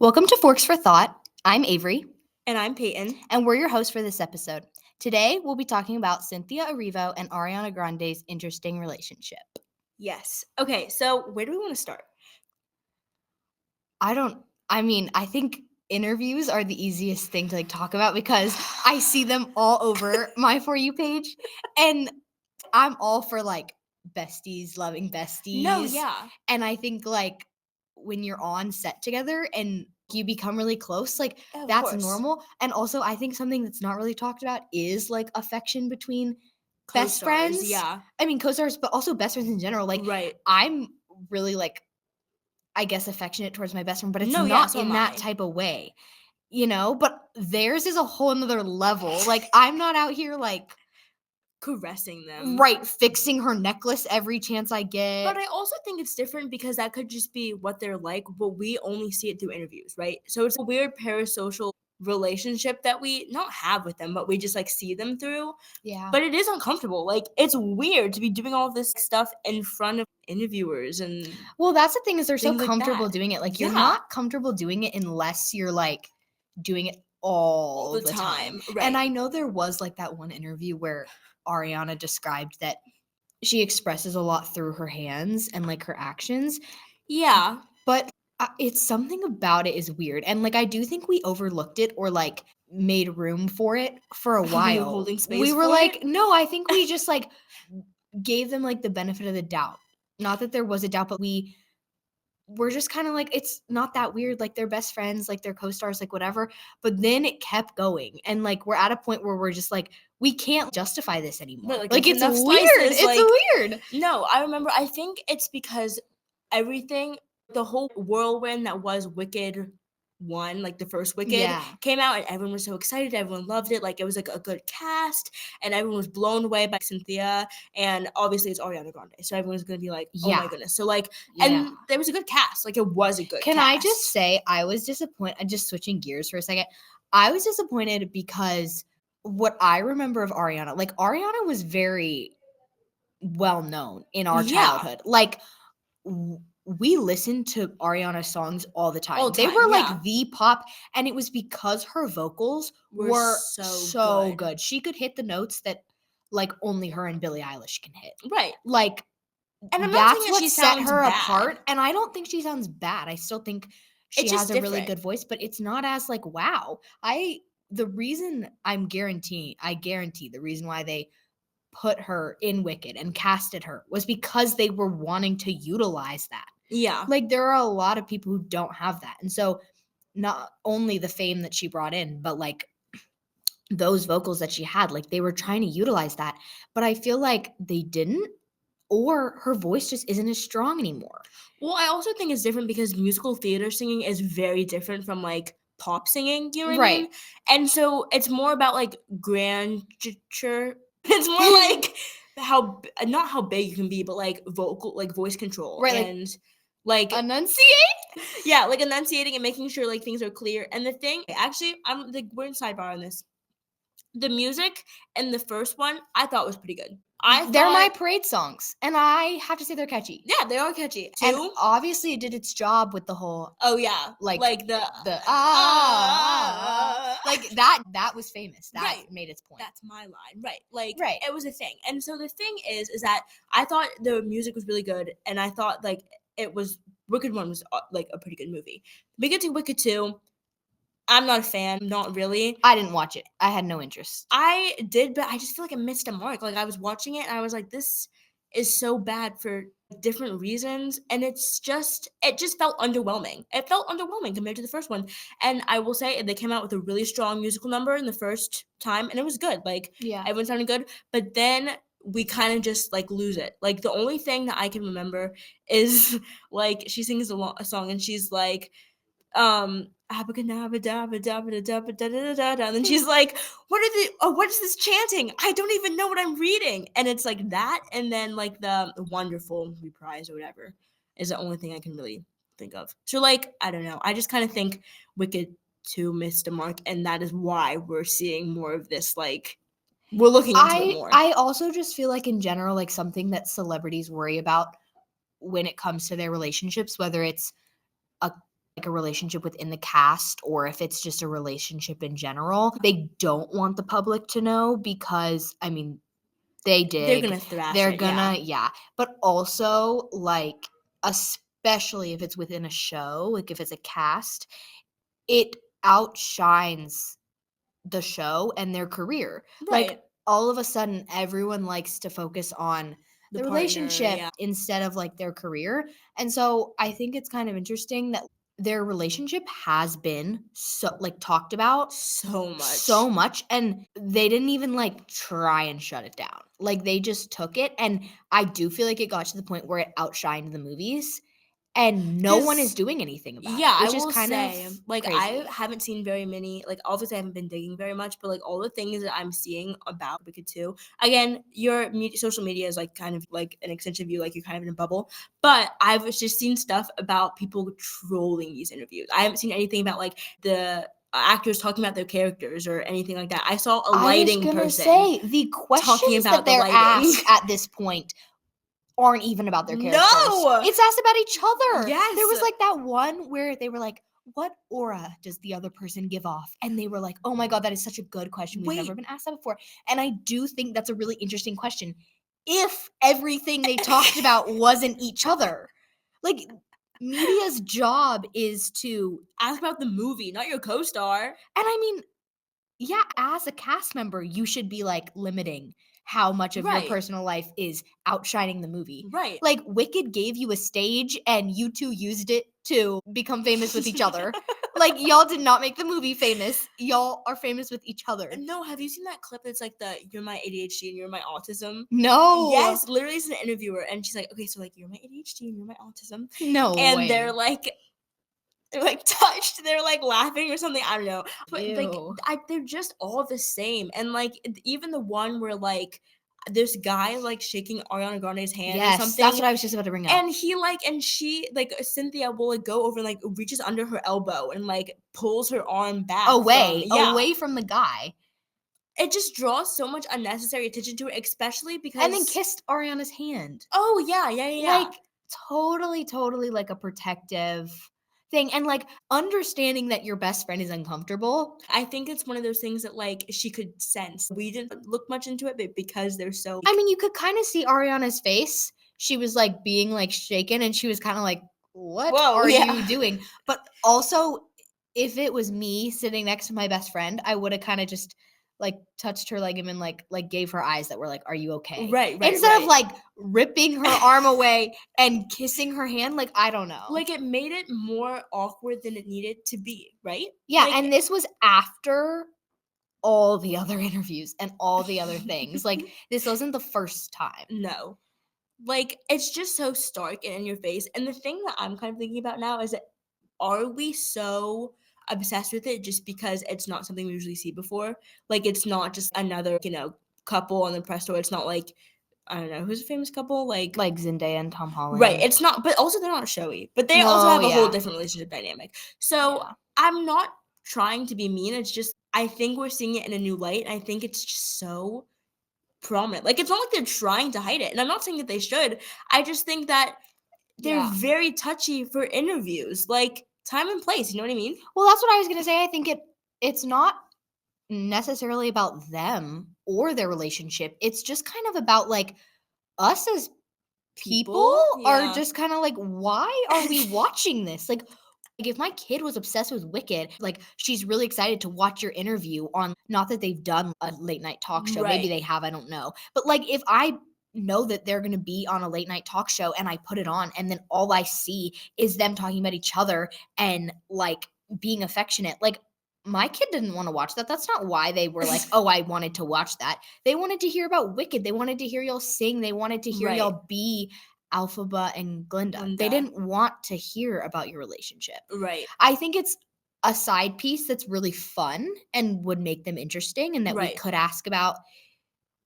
Welcome to Forks for Thought. I'm Avery. And I'm Peyton. And we're your hosts for this episode. Today, we'll be talking about Cynthia Erivo and Ariana Grande's interesting relationship. Yes. Okay, so where do we want to start? I think interviews are the easiest thing to talk about because I see them all over my For You page. And I'm all for besties, loving besties. No, yeah. And I think when you're on set together and you become really close, Of that's course. normal. And also I think something that's not really talked about is affection between best Co-stars, friends. yeah. I mean co-stars, but also best friends in general. Right. I'm really I guess affectionate towards my best friend, but it's No, yeah, not so in am that I. type of way. But theirs is a whole nother level. I'm not out here Caressing them. right, fixing her necklace every chance I get. But I also think it's different because that could just be what they're like, but we only see it through interviews, right? So it's a weird parasocial relationship that we not have with them, but we just see them through. Yeah. But it is uncomfortable. It's weird to be doing all this stuff in front of interviewers and well, that's the thing is they're so things like comfortable that. doing it. You're Yeah. not comfortable doing it unless you're doing it all the time. Right. And I know there was that one interview where Ariana described that she expresses a lot through her hands and her actions. Yeah. But it's something about it is weird. And I do think we overlooked it or made room for it for a while. We were holding space We were for it? no, I think we just gave them the benefit of the doubt. Not that there was a doubt, but we're just kind of it's not that weird. They're best friends, they're co-stars, whatever. But then it kept going. And we're at a point where we're just we can't justify this anymore. Right, It's enough weird. slices, It's weird. No, I remember, I think it's because everything, the whole whirlwind that was Wicked 1, the first Wicked, Yeah. came out and everyone was so excited, everyone loved it, it was a good cast, and everyone was blown away by Cynthia, and obviously it's Ariana Grande, so everyone's gonna be oh Yeah. my goodness. So Yeah. and there was a good cast, it was a good Can cast. I just say I was disappointed, just switching gears for a second. I was disappointed because what I remember of Ariana, Ariana was very well known in our Yeah. childhood. We listened to Ariana songs all the time. All the They time, were yeah. the pop, and it was because her vocals were so good. She could hit the notes that only her and Billie Eilish can hit. Right. And I'm not that's saying that what she set sounds her bad. apart. And I don't think she sounds bad. I still think she It's has just a really different. good voice, but it's not as wow. The reason I guarantee the reason why they put her in Wicked and casted her was because they were wanting to utilize that. Yeah. There are a lot of people who don't have that. And so not only the fame that she brought in, but those vocals that she had, they were trying to utilize that. But I feel like they didn't, or her voice just isn't as strong anymore. Well, I also think it's different because musical theater singing is very different from pop singing, you know what I mean? And so it's more about grandeur. It's more how not how big you can be, but vocal, voice control, Right, and enunciate. Yeah, enunciating and making sure things are clear. And the thing, actually, I'm we're in sidebar on this. The music in the first one I thought was pretty good. They're my parade songs, and I have to say they're catchy. Yeah, they are catchy. And obviously it did its job with the whole the that was famous. That made its point. That's my line. Right. It was a thing. And so the thing is that I thought the music was really good, and I thought it was Wicked 1 was a pretty good movie. Wicked 2, I'm not a fan, not really. I didn't watch it. I had no interest. I did, but I just feel it missed a mark. I was watching it and I was this is so bad for different reasons, and it just felt underwhelming. It felt underwhelming compared to the first one. And I will say they came out with a really strong musical number in the first time, and it was good. Everyone sounded good, but then we kind of just lose it. The only thing that I can remember is she sings a song and she's abracadabra, and then she's what is this chanting? I don't even know what I'm reading. And it's that, and then the wonderful reprise or whatever is the only thing I can really think of. So I don't know. I just kind of think Wicked 2 missed a mark, and that is why we're seeing more of this. We're looking into it more. I also just feel in general, something that celebrities worry about when it comes to their relationships, whether it's a like a relationship within the cast or if it's just a relationship in general. They don't want the public to know because, I mean, they They're dig. gonna thrash They're it, yeah. gonna, yeah. But also, like, especially if it's within a show, like if it's a cast, it outshines the show and their career. Like, Right. all of a sudden, everyone likes to focus on The the partner, relationship yeah. instead of, like, their career, and so I think it's kind of interesting that their relationship has been so like, talked about So so much. much, and they didn't even, like, try and shut it down. Like, they just took it, and I do feel like it got to the point where it outshined the movies, and no one is 'Cause doing anything about it, yeah, I which is will kind of say, like, I crazy. haven't seen very many, like, obviously I haven't been digging very much, but, like, all the things that I'm seeing about Wicked 2, again, your social media is, like, kind of like an extension of you, like, you're kind of in a bubble, but I've just seen stuff about people trolling these interviews. I haven't seen anything about, like, the actors talking about their characters or anything like that. I saw a I was lighting gonna person say, the talking questions that about the they're lighting. asked at this point aren't even about their characters. No! It's asked about each other. There Yes! was, like, that one where they were like, "What aura does the other person give off?" And they were like, "Oh my god, that is such a good question. We've never Wait. been asked that before." And I do think that's a really interesting question. If everything they talked about wasn't each other. Like, media's job is to, Ask about the movie, not your co-star. and I mean, yeah, as a cast member, you should be, like, limiting how much of your Right, personal life is outshining the movie. right. Like, Wicked gave you a stage, and you 2 used it to become famous with each other. Like, y'all did not make the movie famous. Y'all are famous with each other. No, have you seen that clip that's like the "You're my ADHD and you're my autism"? No. Yes, literally it's an interviewer and she's like, "Okay, so, like, you're my ADHD and you're my autism," No and way. they're, like, touched, they're, like, laughing or something, I don't know, but, like, Ew. they're just all the same, and, like, even the one where, like, this guy, like, shaking Ariana Grande's hand or Yes, that's something, what I was just about to bring up. and she, like, Cynthia will, like, go over and, like, reaches under her elbow and, like, pulls her arm back from, yeah. Away from the guy, It just draws so much unnecessary attention to it, especially and then because kissed Ariana's hand. oh, yeah, yeah, yeah, yeah. Like, totally, like, a protective thing, and, like, understanding that your best friend is uncomfortable. I think it's one of those things that, like, she could sense. We didn't look much into it, but because they're so I mean, you could kinda see Ariana's face. She was, like, being, like, shaken, and she was kinda like, "What whoa, are you yeah. doing?" But also, if it was me sitting next to my best friend, I woulda kinda just, like, touched her leg and been like, gave her eyes that were like, "Are you okay?" Right, right, Instead of, right. like, ripping her arm away and kissing her hand, like, I don't know. Like, it made it more awkward than it needed to be, right? Yeah, Like and this was after all the other interviews and all the other things. Like, this wasn't the first time. no. Like, it's just so stark and in your face, and the thing that I'm kind of thinking about now is that are we so obsessed with it just because it's not something we usually see before? Like, it's not just another, couple on the press tour. It's not like, I don't know, who's a famous couple? Like, Like Zendaya and Tom right, Holland. it's not, but also they're not showy, but they also No, have a whole yeah. different relationship dynamic. So Yeah. I'm not trying to be mean. It's just, I think we're seeing it in a new light. And I think it's just so prominent. Like, it's not like they're trying to hide it. And I'm not saying that they should. I just think that they're Yeah. very touchy for interviews, like time and place, you know what I mean? Well, that's what I was gonna say. I think it's not necessarily about them or their relationship. It's just kind of about, like, us as people People? are Yeah. just kinda like, "Why are we watching this?" Like, if my kid was obsessed with Wicked, like, she's really excited to watch your interview on, not that they've done a late night talk show, maybe Right. they have, I don't know. But, like, if I know that they're gonna be on a late night talk show and I put it on and then all I see is them talking about each other and, like, being affectionate, like, my kid didn't wanna watch that. That's not why they were like, "Oh, I wanted to watch that." They wanted to hear about Wicked. They wanted to hear y'all sing. They wanted to hear Right. y'all be Alphaba and Glinda. They Linda. didn't want to hear about your relationship. Right. I think it's a side piece that's really fun and would make them interesting and that we Right. could ask about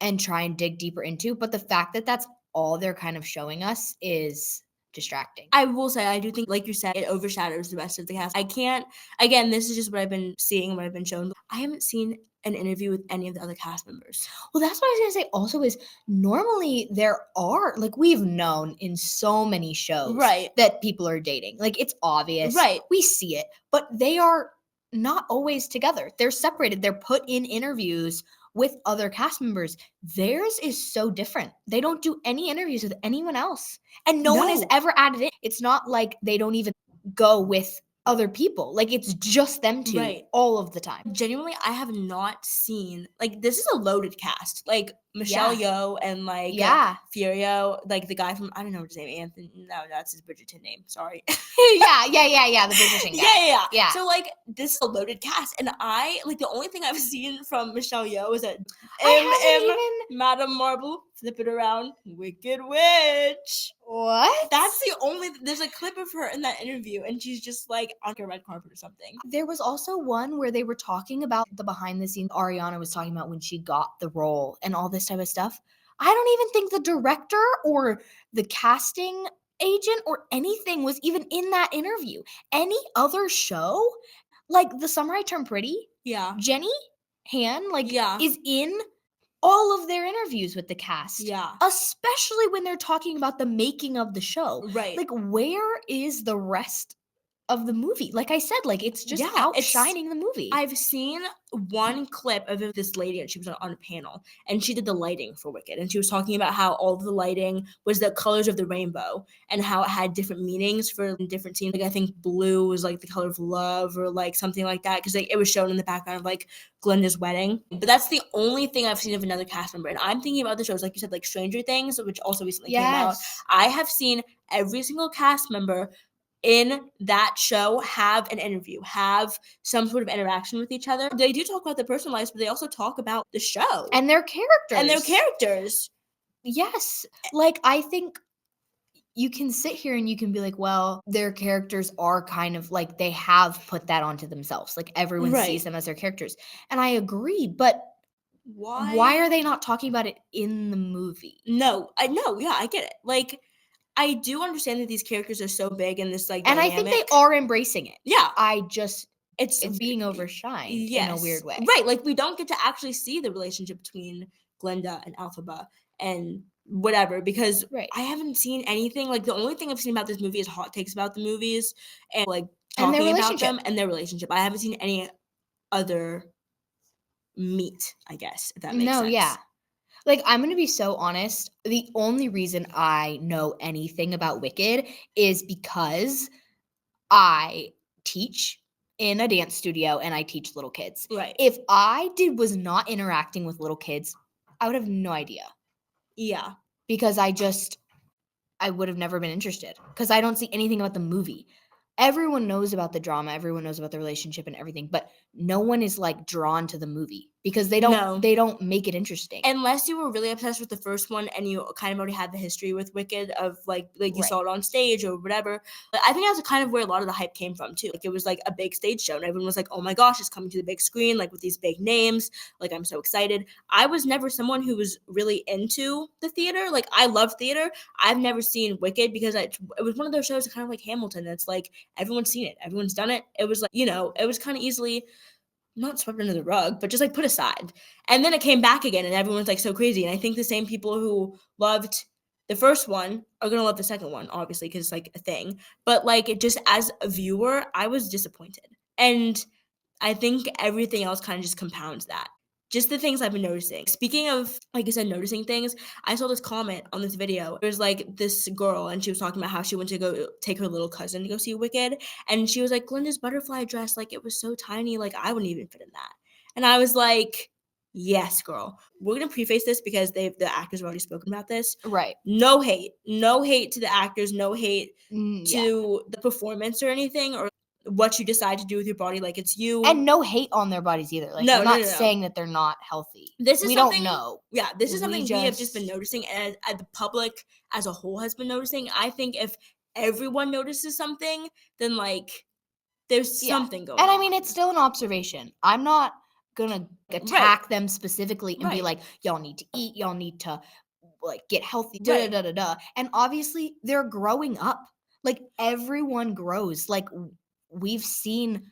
and try and dig deeper into, but the fact that that's all they're kind of showing us is distracting. I will say, I do think, like you said, it overshadows the rest of the cast. I can't again, this is just what I've been seeing, what I've been shown. I haven't seen an interview with any of the other cast members. Well, that's what I was gonna say also is normally there are like we've known in so many shows Right. that people are dating. Like it's obvious. Right. We see it, but they are not always together. They're separated. They're put in interviews with other cast members. Theirs is so different. They don't do any interviews with anyone else. And no one is No. ever added in. It's not like they don't even go with other people. Like it's just them two Right. all of the time. Genuinely, I have not seen like, this is a loaded cast. Like, Michelle Yeah. Yeoh and, like, Yeah. Furio, like, the guy from I don't know what his name, Anthony no, that's his Bridgerton name, sorry. Yeah, the Bridgerton guy. Yeah. So, like, this is a loaded cast, and I like, the only thing I've seen from Michelle Yeoh is that I haven't even Madame Marble, flip it around, Wicked Witch. What? That's the only there's a clip of her in that interview, and she's just, like, on a red carpet or something. There was also one where they were talking about the behind the scenes Ariana was talking about when she got the role and all this type of stuff. I don't even think the director or the casting agent or anything was even in that interview. Any other show, like The Summer I Turned Pretty, Yeah. Jenny Han, like, Yeah. is in all of their interviews with the cast. Yeah. Especially when they're talking about the making of the show. Right. Like, where is the rest of the movie? Like I said, like, it's just Yeah, it's outshining the movie. I've seen one clip of this lady, and she was on a panel, and she did the lighting for Wicked, and she was talking about how all of the lighting was the colors of the rainbow, and how it had different meanings for different scenes. Like, I think blue was, like, the color of love or, like, something like that, because, like, it was shown in the background of, like, Glenda's wedding. But that's the only thing I've seen of another cast member, and I'm thinking about the shows, like you said, like Stranger Things, which also recently came out. Yes. I have seen every single cast member in that show have an interview, have some sort of interaction with each other. They do talk about their personal lives, but they also talk about the show And their characters. and their characters. Yes. Like, I think you can sit here and you can be like, well, their characters are kind of like they have put that onto themselves. Like everyone Right. sees them as their characters. And I agree, but Why? why are they not talking about it in the movie? No, I know. Yeah, I get it. Like, I do understand that these characters are so big and this, like, And dynamic. I think they are embracing it. Yeah. I just It's it's being overshined in a weird way. Right, like, we don't get to actually see the relationship between Glenda and Alphaba and whatever, because Right. I haven't seen anything. Like, the only thing I've seen about this movie is hot takes about the movies and, like, And their talking about relationship. them and their relationship. I haven't seen any other meat, I guess, if that makes sense. Yeah. Like, I'm gonna be so honest. The only reason I know anything about Wicked is because I teach in a dance studio and I teach little kids. Right. If was not interacting with little kids, I would have no idea Yeah. because I would have never been interested because I don't see anything about the movie. Everyone knows about the drama, everyone knows about the relationship and everything, but no one is like drawn to the movie because they No. don't make it interesting. Unless you were really obsessed with the first one and you kind of already had the history with Wicked of like you Right. saw it on stage or whatever. But I think that's kind of where a lot of the hype came from too. Like, it was like a big stage show and everyone was like, oh my gosh, it's coming to the big screen, like with these big names. Like, I'm so excited. I was never someone who was really into the theater. Like, I love theater. I've never seen Wicked because it was one of those shows kind of like Hamilton. That's like, everyone's seen it. Everyone's done it. It was like, it was kind of easily not swept under the rug, but just like put aside. And then it came back again and everyone's like so crazy. And I think the same people who loved the first one are going to love the second one, obviously, because it's like a thing. But like, it just as a viewer, I was disappointed. And I think everything else kind of just compounds that. Just the things I've been noticing. Speaking of, like I said, noticing things, I saw this comment on this video. It was like this girl, and she was talking about how she went to go take her little cousin to go see Wicked. And she was like, Glenda's butterfly dress, like, it was so tiny, like, I wouldn't even fit in that. And I was like, yes, girl. We're going to preface this because the actors have already spoken about this. Right. No hate. No hate to the actors. No hate Yeah. to the performance or anything, or what you decide to do with your body. Like, it's you. And no hate on their bodies either. Like, No, we're no, not no, no. saying that they're not healthy. This is we something, don't know. Yeah, this is something we have just been just- noticing, and the public as a whole has been noticing. I think if everyone notices something, then like there's something going on. And I mean, it's still an observation. I'm not gonna attack them specifically and be Right. like, y'all need to eat, y'all need to like get healthy, Right. da da da da da. And obviously they're growing up. Like everyone grows. Like we've seen,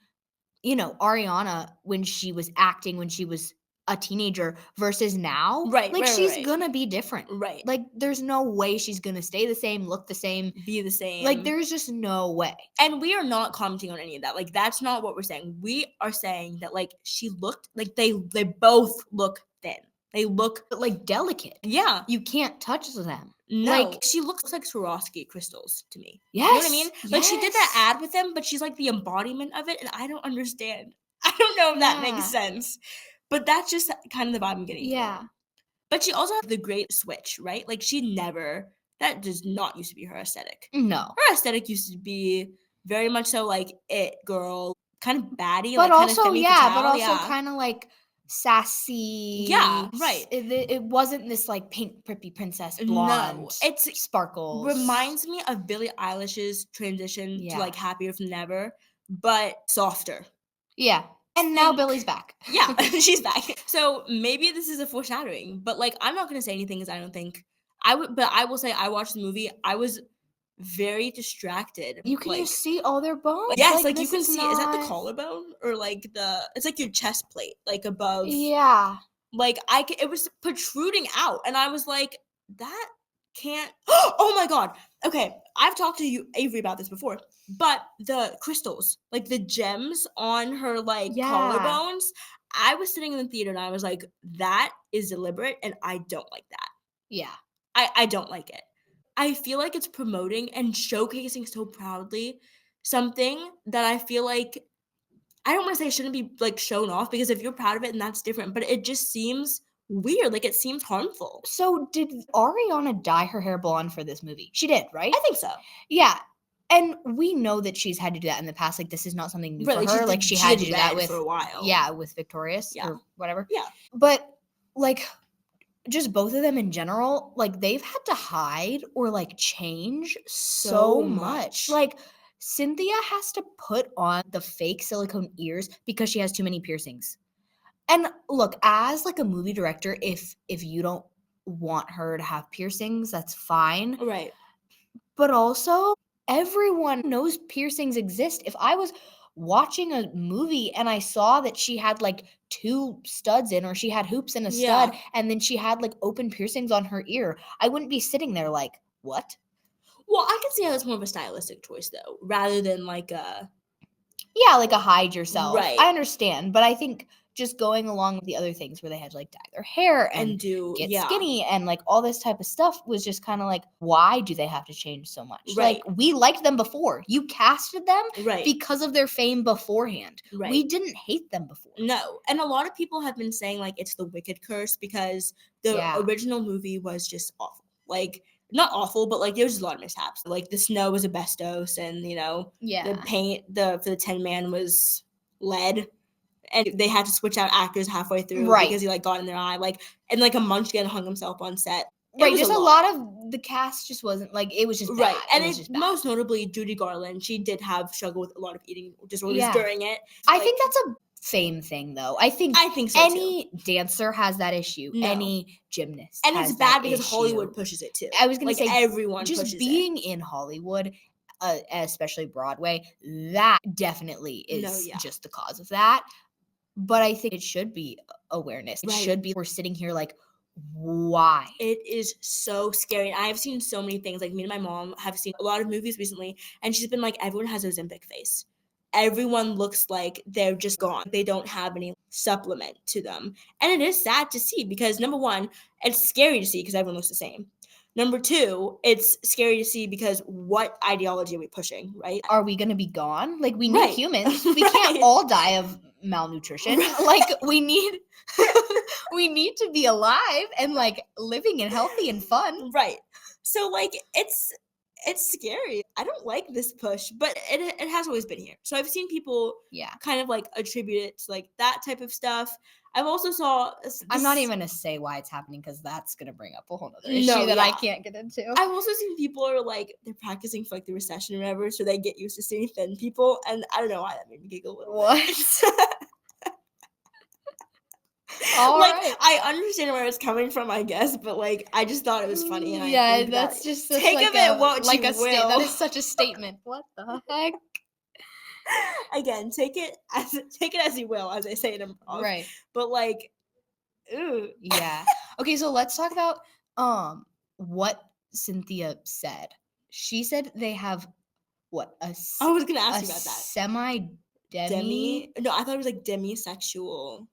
Ariana when she was acting when she was a teenager versus now. Right, Like right, she's right, gonna be different. right. Like there's no way she's gonna stay the same, look the same. Be the Like same. there's just no way. And we are not commenting on any of that. Like, that's not what we're saying. We are saying that, like, she looked like they both look thin. They look But like delicate. yeah. You can't touch them. No, Like she looks like Swarovski crystals to me. You know what I mean? yes, Like, she did that yes. ad with them, but she's like the embodiment of it, and I don't understand. I don't know if that makes Yeah. sense, but that's just kind of the vibe I'm getting from Yeah. them. But she also had the great switch, right? Like, she never that does not used to be her aesthetic. No. Her aesthetic used to be very much so like it girl, kind of baddie, But like kind of also, femme yeah, but fatale, also yeah. kinda like Yeah, sassy. right. It wasn't this like pink preppy princess No, blonde it's sparkles. reminds me of Billie Eilish's transition to, like, Yeah. Happier Than Ever, but softer. Yeah. And now Think Billy's back. yeah, she's back. So, maybe this is a foreshadowing, but, like, I'm not gonna say anything because I don't think I will say I watched the movie, I was very distracted, You can just see all their bones. yes, Like, like, you this can is see is that the not. collarbone or, like, it's like your chest plate, like, above Yeah. like, it was protruding out, and I was like, "That can't" oh my god! Okay, I've talked to you Avery about this before, but the crystals, like, the gems on her, like, Yeah. collarbones, I was sitting in the theater and I was like, "That is deliberate, and I don't like that." Yeah. I don't like it. I feel like it's promoting and showcasing so proudly something that I feel like I don't wanna say it shouldn't be, like, shown off because if you're proud of it, then that's different, but it just seems weird, like, it seems harmful. So did Ariana dye her hair blonde for this movie? She did, right? I think so. Yeah. And we know that she's had to do that in the past. Like this is not something new Right, for like, her. Like she she had did to do that red for with a while. yeah, with Victorious Yeah. or whatever. Yeah. But like just both of them in general, like they've had to hide or like change So so much. much. Like Cynthia has to put on the fake silicone ears because she has too many piercings. And look, as like a movie director, if you don't want her to have piercings, that's fine. Right. But also, everyone knows piercings exist. If I was watching a movie and I saw that she had like two studs in, or she had hoops and a stud, Yeah. and then she had like open piercings on her ear, I wouldn't be sitting there like, what? Well, I can see how that's more of a stylistic choice, though, rather than, like, a Yeah, like a hide yourself. right, I understand, but I think just going along with the other things where they had to like dye their hair and and do get yeah. skinny and like all this type of stuff was just kind of like, why do they have to change so much? Like Right. we liked them before. You casted them Right. because of their fame beforehand. We Right. didn't hate them before. No, and a lot of people have been saying, like, it's the Wicked curse because the Yeah. original movie was just awful. Like, not awful, but, like, there was just a lot of mishaps. Like, the snow was asbestos and, the Yeah. paint for the Tin Man was lead, and they had to switch out actors halfway through Right. because he, like, got in their eye, like and, like, a munchkin hung himself on set. It Right. was a Just a lot. lot of the cast just wasn't like it was just Right, bad. It and was just bad. most notably, Judy Garland, she did have struggle with a lot of eating disorders Yeah. during it. I Like, think that's a fame thing though. I think so, too. any dancer has that issue. No. Any gymnast And it's has bad that because issue. Hollywood pushes it too. I was gonna Like, say everyone just pushes it. being in Hollywood, especially Broadway, that definitely No, is yeah. just the cause of that. But I think it should be awareness. It Right. should be we're sitting here like, why? It is so scary. I have seen so many things. Like, me and my mom have seen a lot of movies recently, and she's been like, everyone has Ozempic face. Everyone looks like they're just gone. They don't have any supplement to them. And it is sad to see because number one, it's scary to see because everyone looks the same. Number two, it's scary to see because what ideology are we pushing, right? Are we gonna be gone? Like we need Right. humans. We can't Right. all die of malnutrition. Right. Like we need we need to be alive and like living and healthy and fun. Right. So, like, it's scary. I don't like this push, but it has always been here. So I've seen people Yeah. kind of like attribute it to like that type of stuff. I've also saw I'm not this- even gonna say why it's happening because that's gonna bring up a whole other No, issue that I yeah. can't get into. I've also seen people are like they're practicing for like the recession or whatever, so they get used to seeing thin people, and I don't know why that made me giggle a little. What? bit. All Like, right. I understand where it's coming from, I guess, but, like, I just thought it was funny, and I Yeah, think that that's take like of it what you that will. is such a statement. What the heck? Again, take it as you will, as they say in improv. Right. But, like, ooh. Yeah. Okay, so let's talk about what Cynthia said. She said they have what I was gonna a ask you about that. semi demi No, I thought it was, like, demisexual.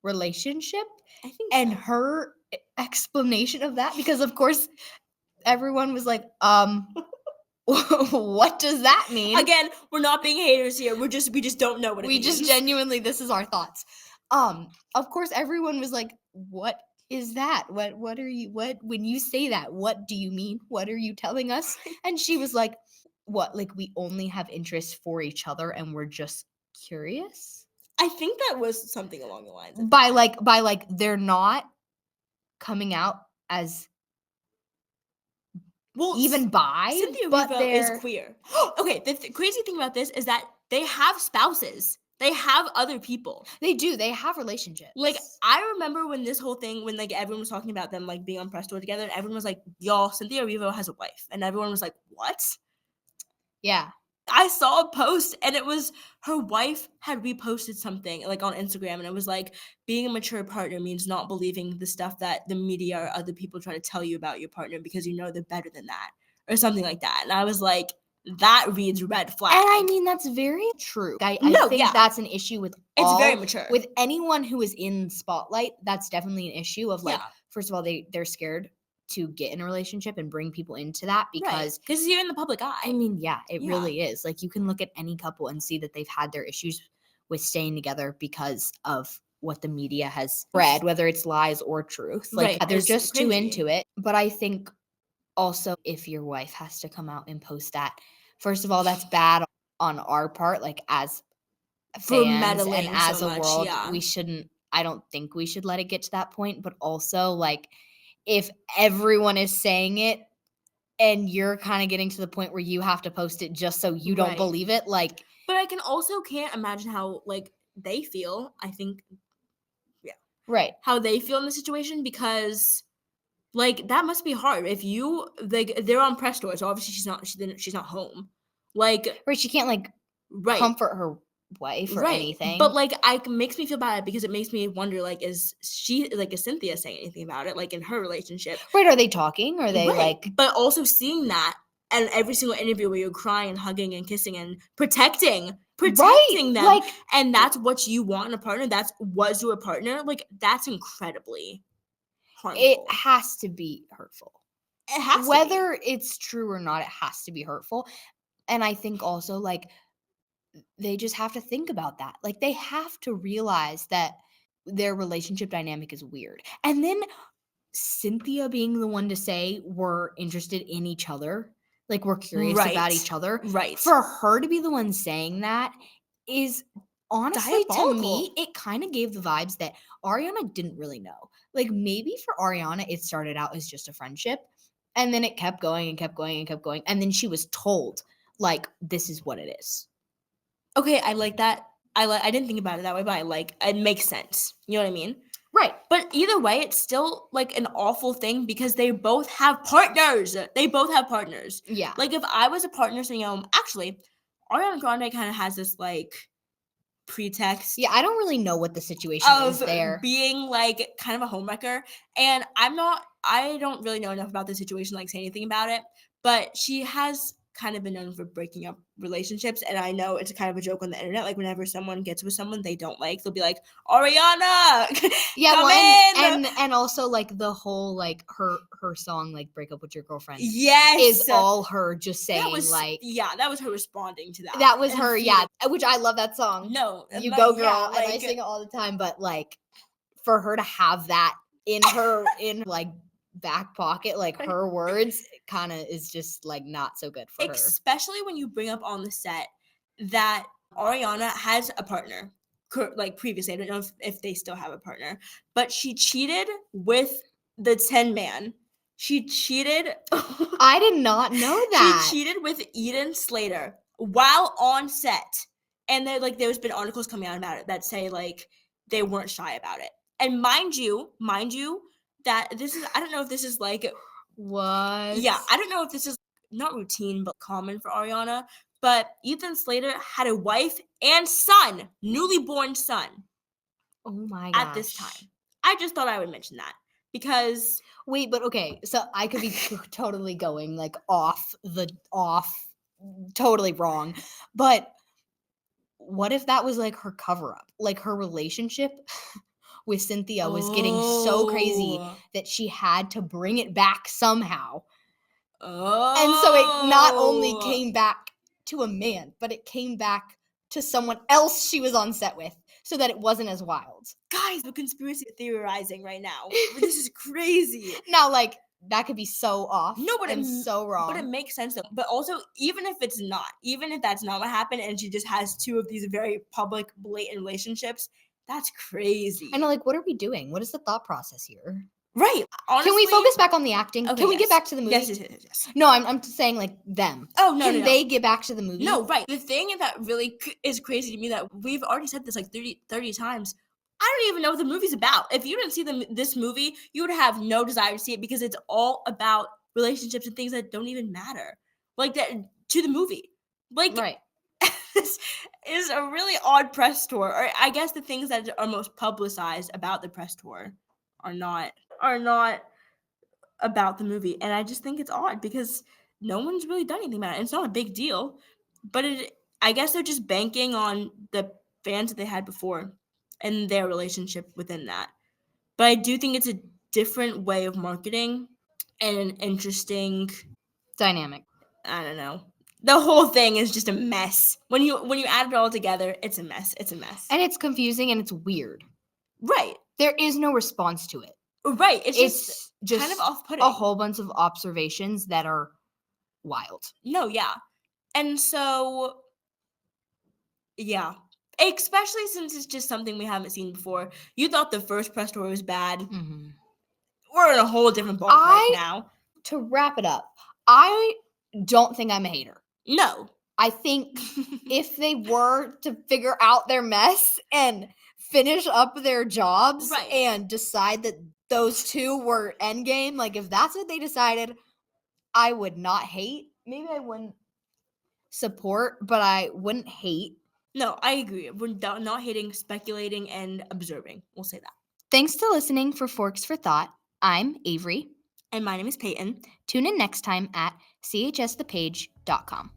relationship, I think and so. her explanation of that, because of course everyone was like, what does that mean? Again, we're not being haters here. We just don't know what it We means. just genuinely, this is our thoughts. Of course everyone was like, what is that? What are you, what, when you say that, what do you mean? What are you telling us? And she was like, what, like we only have interest for each other and we're just curious? I think that was something along the lines of By that. like they're not coming out as Well, even bi, Cynthia but Erivo is they're queer. Okay, the crazy thing about this is that they have spouses. They have other people. they do, they have relationships. Like, I remember when this whole thing, when, like, everyone was talking about them, like, being on press tour together, and everyone was like, y'all, Cynthia Erivo has a wife. And everyone was like, what? Yeah. I saw a post, and it was her wife had reposted something, like, on Instagram, and it was like, being a mature partner means not believing the stuff that the media or other people try to tell you about your partner because you know they're better than that, or something like that. And I was like, that reads red flag. And I mean, that's very true. I No, think yeah. that's an issue with It's very all, mature. with anyone who is in spotlight. That's definitely an issue of like, Yeah. first of all, they're scared to get in a relationship and bring people into that because because you're in the public eye. I mean, yeah, it Yeah. really is. Like you can look at any couple and see that they've had their issues with staying together because of what the media has spread, whether it's lies or truth. Like Right, they're it's just too cringy. into it. But I think also if your wife has to come out and post that, first of all, that's bad on our part, like as For fans and meddling as so a much, world. yeah. We shouldn't, I don't think we should let it get to that point. But also, like, if everyone is saying it and you're kind of getting to the point where you have to post it just so you don't Right. believe it, like, But I can't imagine how, like, they feel, I think, right. how they feel in the situation, because, like, that must be hard if you, like, they're on press tour, so obviously she's not home. Like, Right. She can't like right. comfort her wife or Right, anything. but, like, makes me feel bad because it makes me wonder, like, is Cynthia saying anything about it, like, in her relationship? Right. Are they talking? Are they Right, like, but also seeing that, and every single interview where you're crying, hugging, and kissing, and protecting right? them, Like, and that's what you want in a partner, that's was your partner, like, that's incredibly it harmful. has to be hurtful. It has to be. Whether it's true or not, it has to be hurtful. And I think also, like, they just have to think about that. Like, they have to realize that their relationship dynamic is weird. And then Cynthia being the one to say we're interested in each other, like we're curious about each other. Right. For her to be the one saying that is honestly, to me, Diabolical. it kind of gave the vibes that Ariana didn't really know. Like maybe for Ariana, it started out as just a friendship and then it kept going and kept going and kept going. And then she was told, like, this is what it is. Okay, I like that. I didn't think about it that way, but it makes sense. You know what I mean? Right. But either way, it's still, like, an awful thing because they both have partners. They both have partners. Yeah. Like, if I was a partner saying, actually, Ariana Grande kind of has this, like, pretext Yeah, I don't really know what the situation is of there. being, like, kind of a homewrecker, and I don't really know enough about the situation, like, say anything about it, but she has kind of been known for breaking up relationships, and I know it's kind of a joke on the internet, like, whenever someone gets with someone they don't like, they'll be like, "Ariana, Yeah, come well, in!" and also like the whole like her song like "Break Up with Your Girlfriend" Yes! is all her just That saying was like that was her responding to that. that was and her, yeah, which I love that song. No, You but go yeah, girl, and I sing it all the time. But like for her to have that in her in like back pocket, like Right. her words, kind of is just like not so good for her. Especially when you bring up on the set that Ariana has a partner, like previously. I don't know if they still have a partner, but she cheated with the 10 man. She cheated. I did not know that. She cheated with Eden Slater while on set. And there's been articles coming out about it that say, like, they weren't shy about it. And mind you, that this is I don't know if this is like What? yeah, I don't know if this is not routine, but common for Ariana, but Ethan Slater had a wife and son, newly born son, Oh my at this gosh. time. I just thought I would mention that because Wait, but okay, so I could be totally going like totally wrong. But what if that was like her cover up? Like her relationship with Cynthia was getting so crazy oh, that she had to bring it back somehow. And so it not only oh, came back to a man, but it came back to someone else she was on set with so that it wasn't as wild. guys, we're conspiracy theorizing right now. This is crazy. Now, like, that could be so off No, but and so but it wrong. makes sense though. But also, even if it's not, even if that's not what happened, and she just has two of these very public, blatant relationships, that's I know, crazy. like, what are we doing? What is the thought process here? Right. Can we Honestly, focus back on the acting? okay, Can we get yes. back to the Yes, movie? yes, yes, yes, yes. No, I'm just saying, like, them. Oh, no, no, Can no. they get back to the movie? No, right. The thing that really is crazy to me that we've already said this like 30 times. I don't even know what the movie's about. If you didn't see this movie, you would have no desire to see it because it's all about relationships and things that don't even matter. Like that to the movie. Like Right. this is a really odd press tour. Or I guess the things that are most publicized about the press tour are not about the movie. And I just think it's odd because no one's really done anything about it. It's not a big deal, but I guess they're just banking on the fans that they had before and their relationship within that. But I do think it's a different way of marketing and an interesting, Dynamic. I don't know. The whole thing is just a mess. When you add it all together, it's a mess. It's a mess. And it's confusing and it's weird. Right. There is no response to it. Right. It's just kind of just off-putting. a whole bunch of observations that are wild. No, yeah. And so yeah. Especially since it's just something we haven't seen before. You thought the first press tour was bad. Mm-hmm. We're in a whole different ballpark now. To wrap it up, I don't think I'm a hater. No. I think if they were to figure out their mess and finish up their jobs Right. and decide that those two were endgame, like if that's what they decided, I would not hate. Maybe I wouldn't support, but I wouldn't hate. No, I agree. We're not hating, speculating, and observing. We'll say that. Thanks to listening for Forks for Thought. I'm Avery. And my name is Peyton. Tune in next time at chsthepage.com.